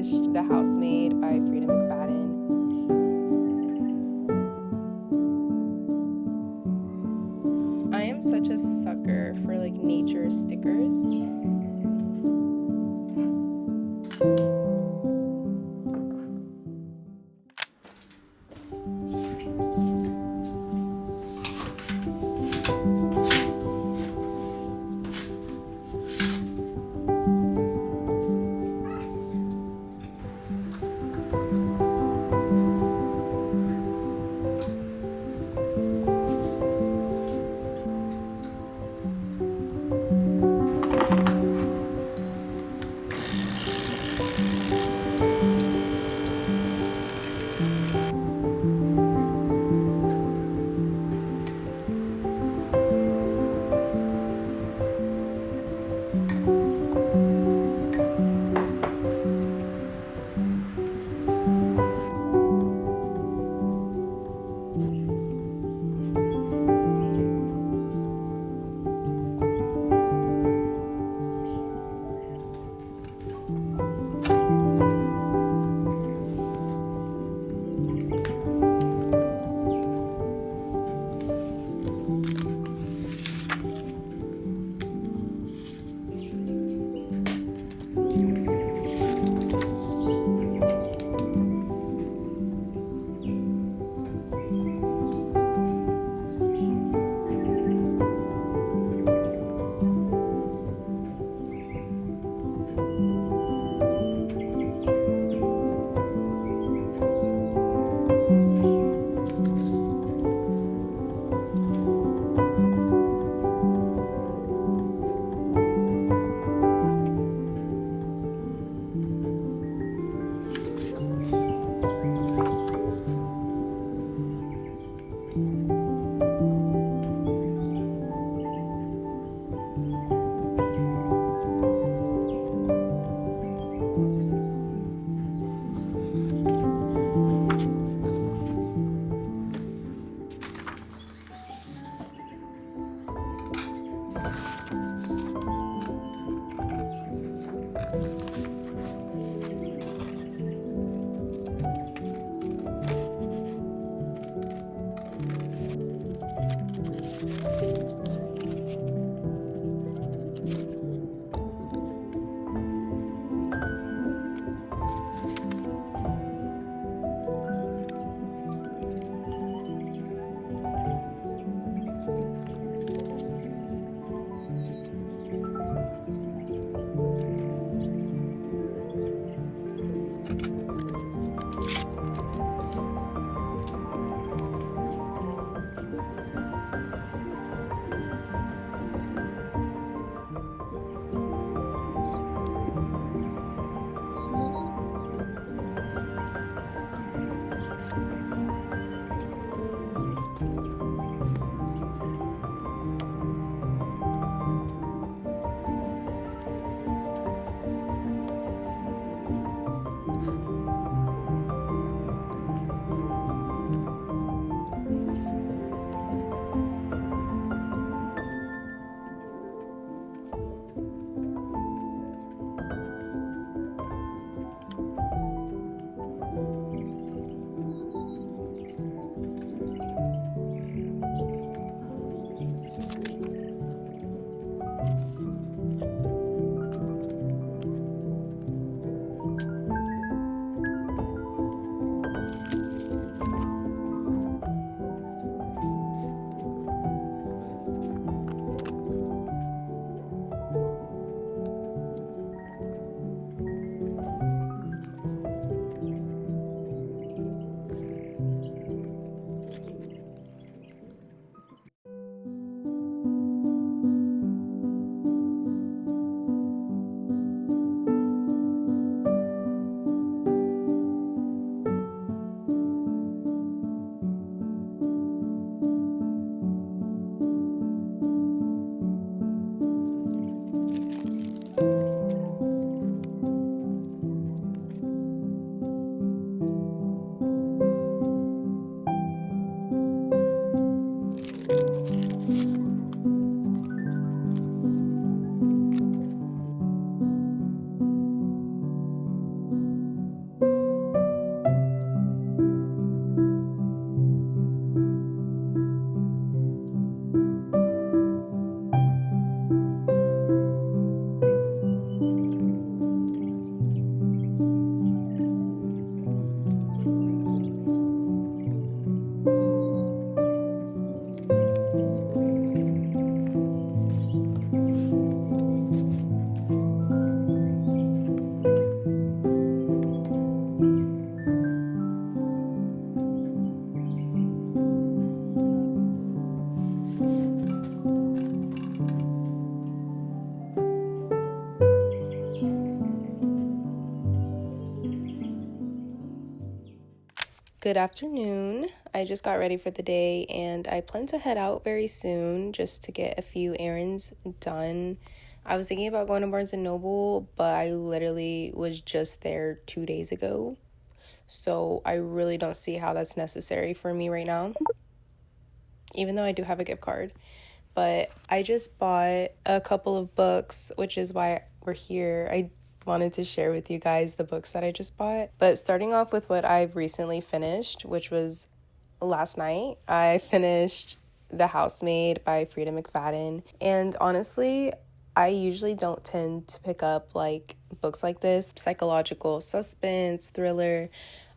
finished The Housemaid by Frida McFadden. I am such a sucker for like nature stickers. Good afternoon. I just got ready for the day and I plan to head out very soon just to get a few errands done. I was thinking about going to Barnes & Noble, but I literally was just there 2 days ago. So I really don't see how that's necessary for me right now, even though I do have a gift card. But I just bought a couple of books, which is why we're here. I wanted to share with you guys the books that I just bought. But starting off with what I've recently finished, which was last night, I finished The Housemaid by Frida McFadden. And honestly, I usually don't tend to pick up like books like this, psychological suspense, thriller.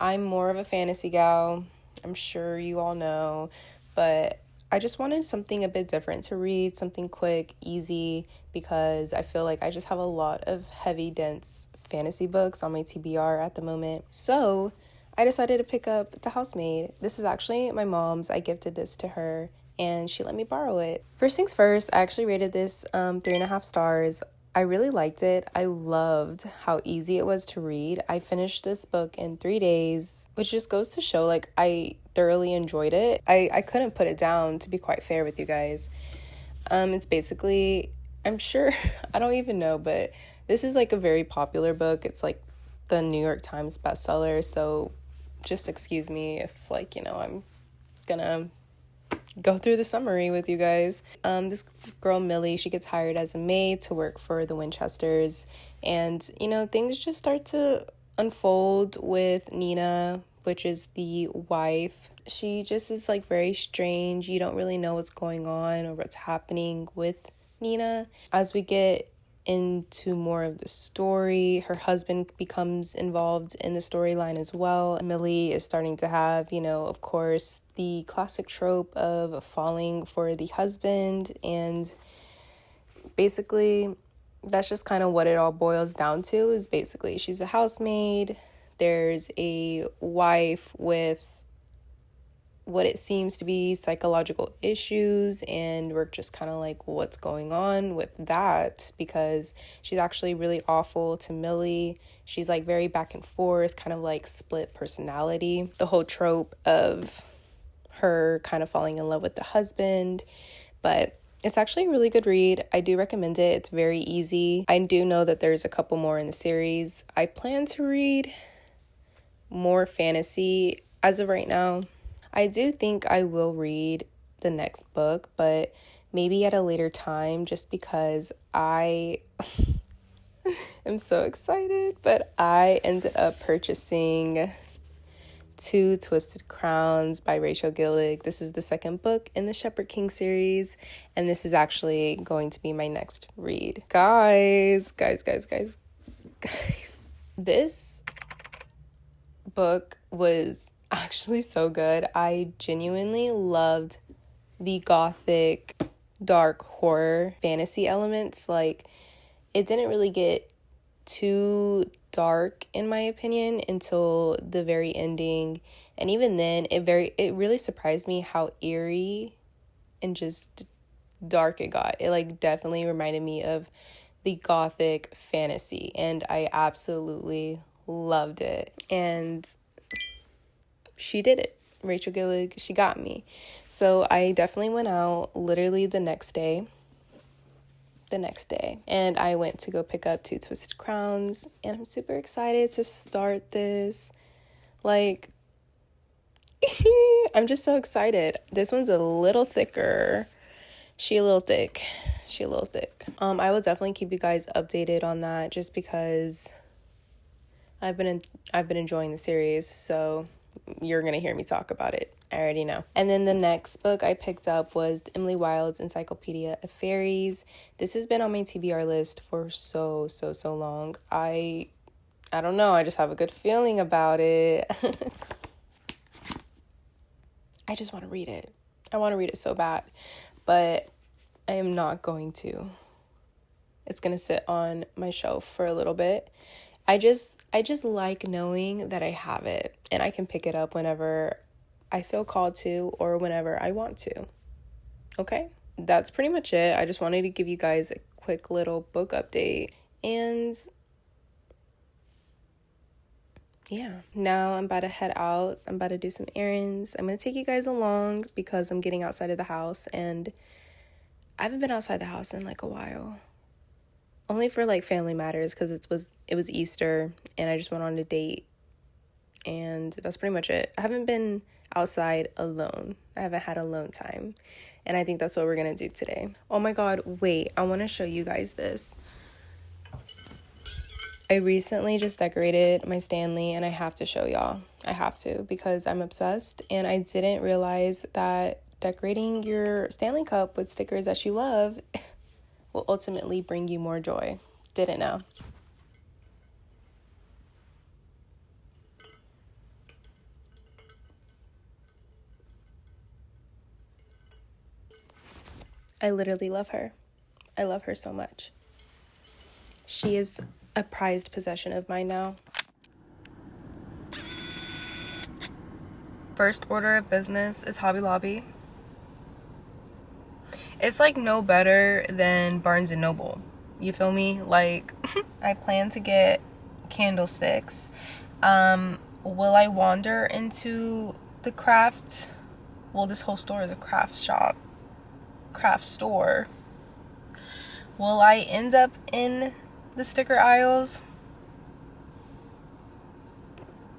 I'm more of a fantasy gal. I'm sure you all know, but I just wanted something a bit different to read, something quick, easy, because I feel like I just have a lot of heavy, dense fantasy books on my TBR at the moment. So I decided to pick up The Housemaid. This is actually my mom's. I gifted this to her and she let me borrow it. First things first, I actually rated this 3.5 stars. I really liked it. I loved how easy it was to read. I finished this book in 3 days, which just goes to show like I thoroughly enjoyed it. I couldn't put it down, to be quite fair with you guys. It's basically, I'm sure, I don't even know, but this is like a very popular book. It's like the New York Times bestseller, so just excuse me if like, I'm gonna go through the summary with you guys. This girl Millie, she gets hired as a maid to work for the Winchesters, and things just start to unfold with Nina, which is the wife. She just is like very strange. You don't really know what's going on or what's happening with Nina. As we get into more of the story, her husband becomes involved in the storyline as well. Millie is starting to have, of course, the classic trope of falling for the husband, and basically that's just kind of what it all boils down to. Is basically she's a housemaid, there's a wife with what it seems to be psychological issues, and we're just kind of like, what's going on with that? Because she's actually really awful to Millie. She's like very back and forth, kind of like split personality. The whole trope of her kind of falling in love with the husband. But it's actually a really good read. I do recommend it. It's very easy. I do know that there's a couple more in the series. I plan to read more fantasy as of right now. I do think I will read the next book, but maybe at a later time, just because I am so excited. But I ended up purchasing 2 Twisted Crowns by Rachel Gillig. This is the second book in the Shepherd King series, and this is actually going to be my next read. Guys. This book was actually so good. I genuinely loved the gothic, dark horror fantasy elements. Like, it didn't really get too dark in my opinion until the very ending, and even then it really surprised me how eerie and just dark it got. It like definitely reminded me of the gothic fantasy, and I absolutely loved it. And she did it. Rachel Gillig, she got me. So I definitely went out literally the next day, and I went to go pick up 2 Twisted Crowns, and I'm super excited to start this. Like, I'm just so excited. This one's a little thicker. She a little thick. I will definitely keep you guys updated on that, just because I've been enjoying the series, so you're gonna hear me talk about it. I already know. And then the next book I picked up was Emily Wilde's Encyclopedia of Fairies. This has been on my TBR list for so long. I don't know, I just have a good feeling about it. I just want to read it. I want to read it so bad, but I am not going to. It's gonna sit on my shelf for a little bit. I just like knowing that I have it and I can pick it up whenever I feel called to or whenever I want to. Okay? That's pretty much it. I just wanted to give you guys a quick little book update. And yeah, now I'm about to head out. I'm about to do some errands. I'm going to take you guys along because I'm getting outside of the house, and I haven't been outside the house in like a while. Only for like family matters, because it was Easter and I just went on a date, and that's pretty much it. I haven't been outside alone. I haven't had alone time, and I think that's what we're gonna do today. Oh my god, wait, I want to show you guys this. I recently just decorated my Stanley, and I have to show y'all. I have to, because I'm obsessed, and I didn't realize that decorating your Stanley cup with stickers that you love will ultimately bring you more joy. Didn't know. I literally love her. I love her so much. She is a prized possession of mine now. First order of business is Hobby Lobby. It's like no better than Barnes and Noble. You feel me? Like, I plan to get candlesticks. Will I wander into the craft? Well, this whole store is a craft shop. Craft store. Will I end up in the sticker aisles?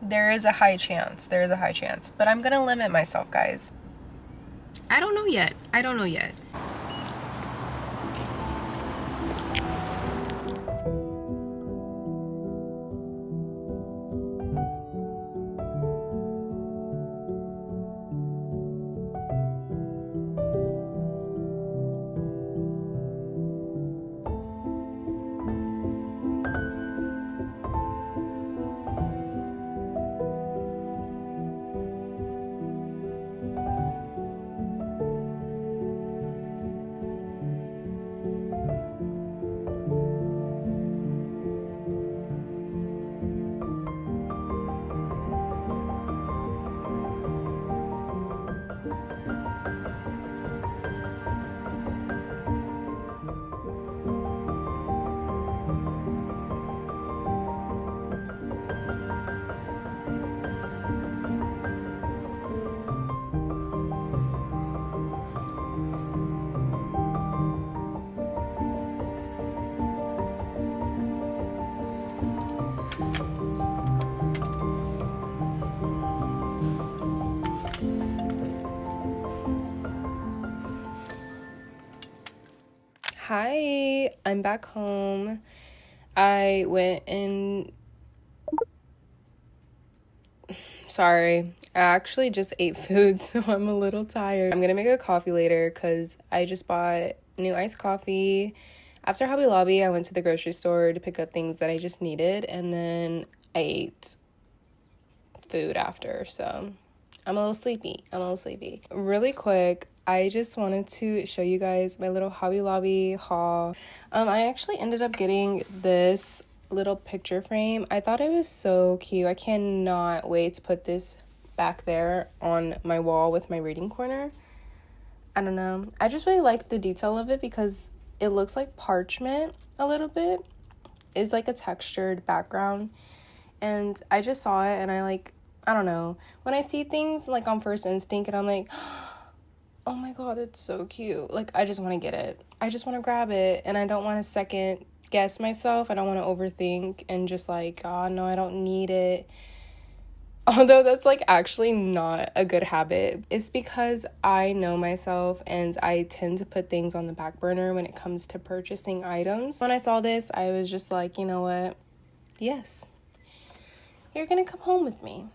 There is a high chance. But I'm gonna limit myself, guys. I don't know yet. Hi, I'm back home. I went and sorry, I actually just ate food, so I'm a little tired. I'm gonna make a coffee later because I just bought new iced coffee. After Hobby Lobby, I went to the grocery store to pick up things that I just needed, and then I ate food after, so I'm a little sleepy. Really quick, I just wanted to show you guys my little Hobby Lobby haul. I actually ended up getting this little picture frame. I thought it was so cute. I cannot wait to put this back there on my wall with my reading corner. I don't know. I just really like the detail of it because it looks like parchment a little bit. It's like a textured background. And I just saw it and I don't know. When I see things like on first instinct and I'm like, oh my god, that's so cute. Like, I just want to get it. I just want to grab it, and I don't want to second guess myself. I don't want to overthink and just like, oh no, I don't need it. Although that's like actually not a good habit. It's because I know myself and I tend to put things on the back burner when it comes to purchasing items. When I saw this, I was just like, you know what? Yes, you're gonna come home with me.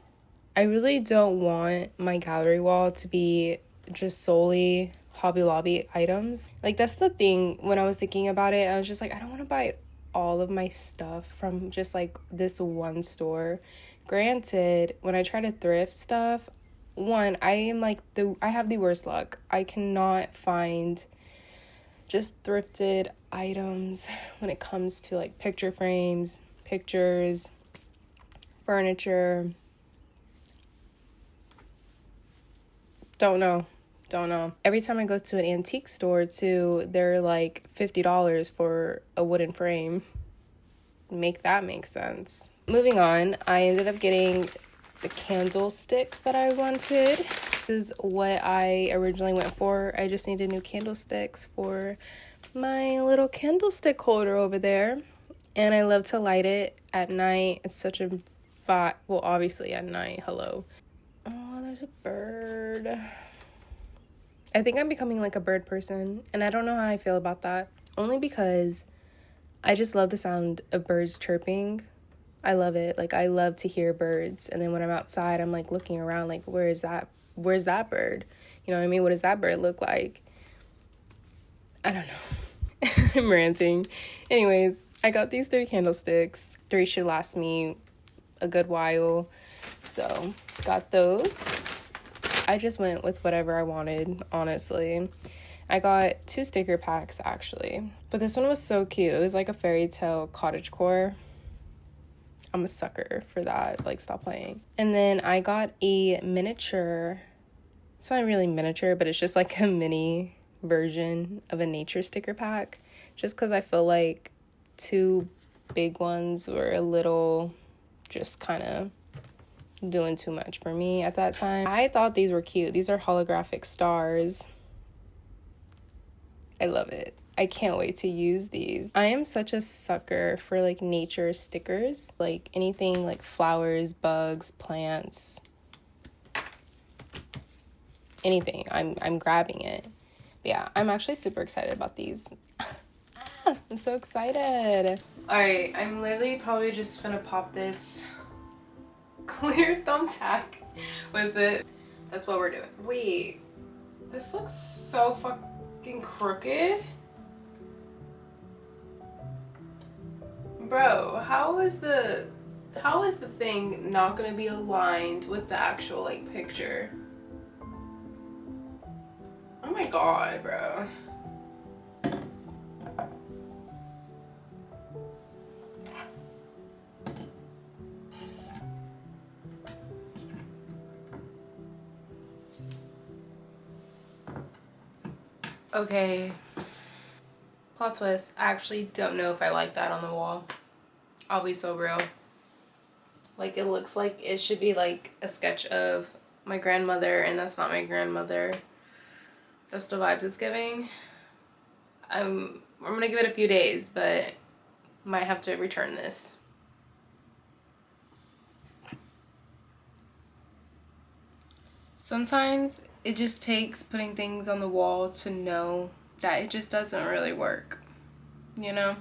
I really don't want my gallery wall to be just solely Hobby Lobby items. Like, that's the thing. When I was thinking about it, I was just like, I don't want to buy all of my stuff from just like this one store. Granted, when I try to thrift stuff, one, I have the worst luck. I cannot find just thrifted items when it comes to like picture frames, pictures, furniture. Don't know. Every time I go to an antique store too, they're like $50 for a wooden frame. Make that make sense. Moving on, I ended up getting the candlesticks that I wanted. This is what I originally went for. I just needed new candlesticks for my little candlestick holder over there. And I love to light it at night. It's such a vibe. Well, obviously at night. Hello. Oh, there's a bird. I think I'm becoming like a bird person. And I don't know how I feel about that. Only because I just love the sound of birds chirping. I love it. Like, I love to hear birds. And then when I'm outside, I'm like looking around like, where's that bird? You know what I mean? What does that bird look like? I don't know. I'm ranting. Anyways, I got these 3 candlesticks. 3 should last me a good while. So got those. I just went with whatever I wanted, honestly. I got 2 sticker packs actually. But this one was so cute. It was like a fairy tale cottagecore. I'm a sucker for that. Like, stop playing. And then I got a miniature. It's not really miniature, but it's just like a mini version of a nature sticker pack. Just because I feel like 2 big ones were a little just kind of doing too much for me at that time. I thought these were cute. These are holographic stars. I love it. I can't wait to use these. I am such a sucker for like nature stickers, like anything like flowers, bugs, plants, anything. I'm grabbing it. But yeah, I'm actually super excited about these. I'm so excited. All right, I'm literally probably just gonna pop this clear thumbtack with it. That's what we're doing. Wait, this looks so fucking crooked. Bro, how is the thing not gonna be aligned with the actual like picture? Oh my god, bro. Okay. Plot twist. I actually don't know if I like that on the wall. I'll be so real. Like, it looks like it should be like a sketch of my grandmother, and that's not my grandmother. That's the vibes it's giving. I'm gonna give it a few days, but might have to return this. Sometimes it just takes putting things on the wall to know that it just doesn't really work, you know?